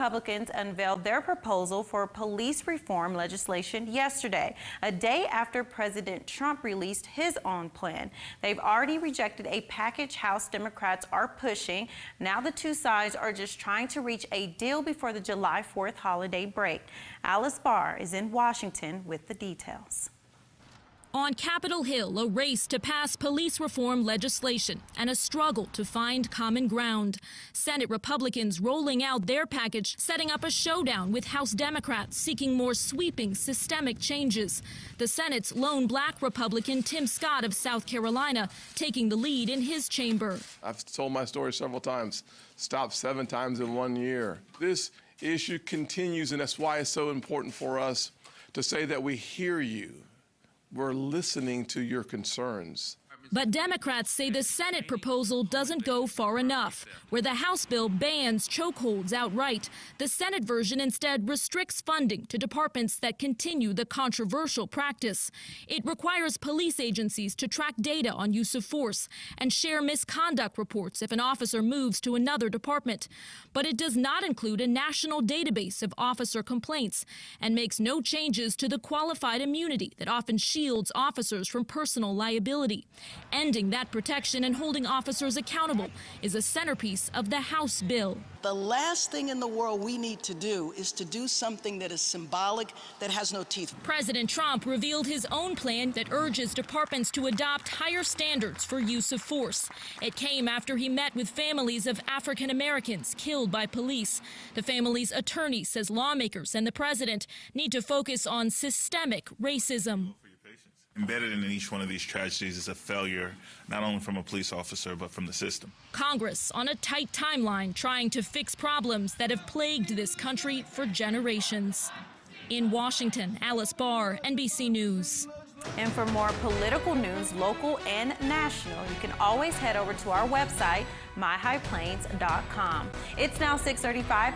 Republicans unveiled their proposal for police reform legislation yesterday, a day after President Trump released his own plan. They've already rejected a package House Democrats are pushing. Now the two sides are just trying to reach a deal before the July 4th holiday break. Alice Barr is in Washington with the details. On Capitol Hill, a race to pass police reform legislation and a struggle to find common ground. Senate Republicans rolling out their package, setting up a showdown with House Democrats seeking more sweeping systemic changes. The Senate's lone black Republican Tim Scott of South Carolina taking the lead in his chamber. I've told my story several times, stopped 7 times in 1 year. This issue continues, and that's why it's so important for us to say that we hear you. We're listening to your concerns. But Democrats say the Senate proposal doesn't go far enough. Where the House bill bans chokeholds outright, the Senate version instead restricts funding to departments that continue the controversial practice. It requires police agencies to track data on use of force and share misconduct reports if an officer moves to another department. But it does not include a national database of officer complaints and makes no changes to the qualified immunity that often shields officers from personal liability. Ending that protection and holding officers accountable is a centerpiece of the House bill. The last thing in the world we need to do is to do something that is symbolic, that has no teeth. President Trump revealed his own plan that urges departments to adopt higher standards for use of force. It came after he met with families of African Americans killed by police. The family's attorney says lawmakers and the president need to focus on systemic racism. Embedded in each one of these tragedies is a failure, not only from a police officer, but from the system. Congress on a tight timeline trying to fix problems that have plagued this country for generations. In Washington, Alice Barr, NBC News. And for more political news, local and national, you can always head over to our website, myhighplains.com. It's now 6:35.